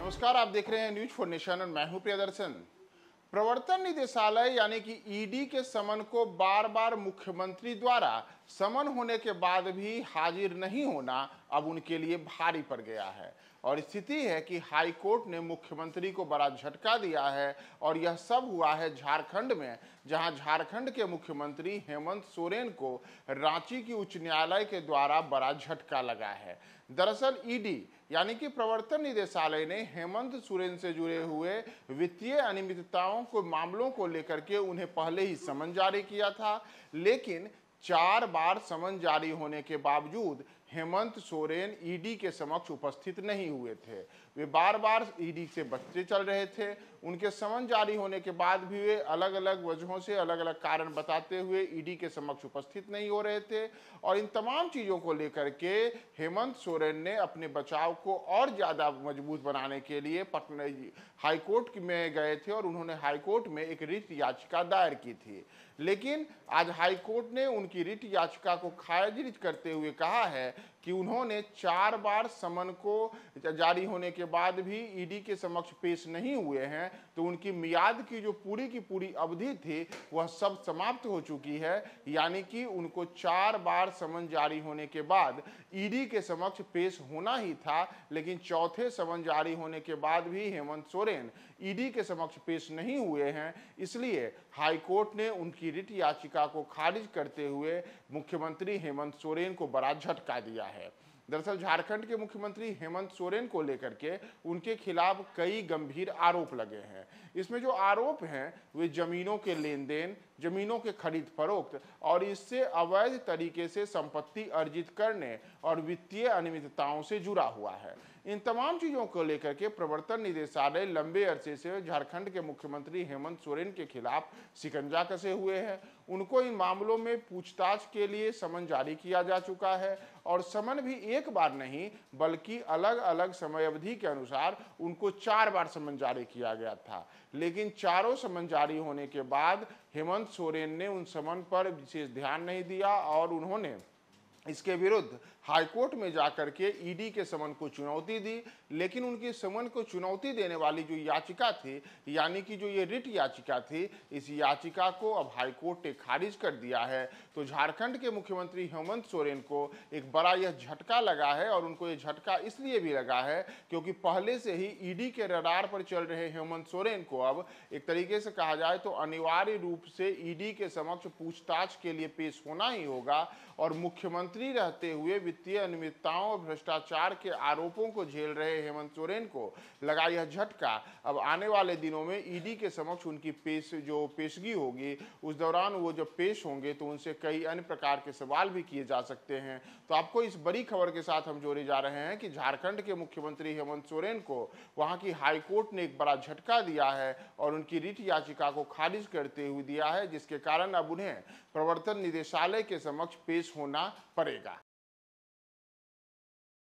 नमस्कार, आप देख रहे हैं न्यूज फॉर नेशन और मैं हूं प्रियदर्शन। प्रवर्तन निदेशालय यानी कि ईडी के समन को बार बार मुख्यमंत्री द्वारा समन होने के बाद भी हाजिर नहीं होना अब उनके लिए भारी पड़ गया है और स्थिति है कि हाई कोर्ट ने मुख्यमंत्री को बड़ा झटका दिया है। और यह सब हुआ है झारखंड में, जहां झारखंड के मुख्यमंत्री हेमंत सोरेन को रांची की उच्च न्यायालय के द्वारा बड़ा झटका लगा है। दरअसल ईडी यानी कि प्रवर्तन निदेशालय ने हेमंत सोरेन से जुड़े हुए वित्तीय अनियमितताओं को मामलों को लेकर के उन्हें पहले ही समन जारी किया था, लेकिन 4 बार समन जारी होने के बावजूद हेमंत सोरेन ईडी के समक्ष उपस्थित नहीं हुए थे। वे बार बार ईडी से बचते चल रहे थे। उनके समन जारी होने के बाद भी वे अलग अलग वजहों से अलग अलग कारण बताते हुए ईडी के समक्ष उपस्थित नहीं हो रहे थे। और इन तमाम चीज़ों को लेकर के हेमंत सोरेन ने अपने बचाव को और ज़्यादा मजबूत बनाने के लिए पटना हाईकोर्ट में गए थे और उन्होंने हाईकोर्ट में एक रिट याचिका दायर की थी। लेकिन आज हाईकोर्ट ने उनकी रिट याचिका को खारिज करते हुए कहा है कि उन्होंने 4 बार समन को जारी होने के बाद भी ईडी के समक्ष पेश नहीं हुए हैं, तो उनकी मियाद की जो पूरी अवधि थी वह सब समाप्त हो चुकी है। यानी कि उनको 4 बार समन जारी होने के बाद ईडी के समक्ष पेश होना ही था, लेकिन चौथे समन जारी होने के बाद भी हेमंत सोरेन ईडी के समक्ष पेश नहीं हुए हैं। इसलिए हाईकोर्ट ने उनकी रिट याचिका को खारिज करते हुए मुख्यमंत्री हेमंत सोरेन को बड़ा झटका दिया है। दरअसल झारखंड के मुख्यमंत्री हेमंत सोरेन को लेकर के उनके खिलाफ कई गंभीर आरोप लगे हैं। इसमें जो आरोप हैं वे जमीनों के लेन देन, जमीनों के खरीद फरोख्त और इससे अवैध तरीके से संपत्ति अर्जित करने और वित्तीय अनियमितताओं से जुड़ा हुआ है। इन तमाम चीज़ों को लेकर के प्रवर्तन निदेशालय लंबे अरसे से झारखंड के मुख्यमंत्री हेमंत सोरेन के खिलाफ शिकंजा कसे हुए हैं। उनको इन मामलों में पूछताछ के लिए समन जारी किया जा चुका है और समन भी एक बार नहीं बल्कि अलग अलग समय अवधि के अनुसार उनको 4 बार समन जारी किया गया था। लेकिन चारों समन जारी होने के बाद हेमंत सोरेन ने उन समन पर विशेष ध्यान नहीं दिया और उन्होंने इसके विरुद्ध हाईकोर्ट में जाकर के ईडी के समन को चुनौती दी। लेकिन उनकी समन को चुनौती देने वाली जो याचिका थी, यानी कि जो ये रिट याचिका थी, इस याचिका को अब हाईकोर्ट ने खारिज कर दिया है। तो झारखंड के मुख्यमंत्री हेमंत सोरेन को एक बड़ा यह झटका लगा है और उनको ये झटका इसलिए भी लगा है क्योंकि पहले से ही ईडी के रडार पर चल रहे हेमंत सोरेन को अब एक तरीके से कहा जाए तो अनिवार्य रूप से ईडी के समक्ष पूछताछ के लिए पेश होना ही होगा। और मुख्यमंत्री रहते हुए वित्तीय अनियमितताओं और भ्रष्टाचार के आरोपों को झेल रहे हेमंत सोरेन को लगा यह झटका। अब आने वाले दिनों में ईडी के समक्ष उनकी पेशगी होगी, उस दौरान वो जब पेश होंगे तो उनसे कई अन्य प्रकार के सवाल भी किए जा सकते हैं। तो आपको इस बड़ी खबर के साथ हम जोड़े जा रहे हैं कि झारखंड के मुख्यमंत्री हेमंत सोरेन को वहां की हाईकोर्ट ने एक बड़ा झटका दिया है और उनकी रिट याचिका को खारिज करते हुए दिया है, जिसके कारण अब उन्हें प्रवर्तन निदेशालय के समक्ष पेश होना पड़ेगा।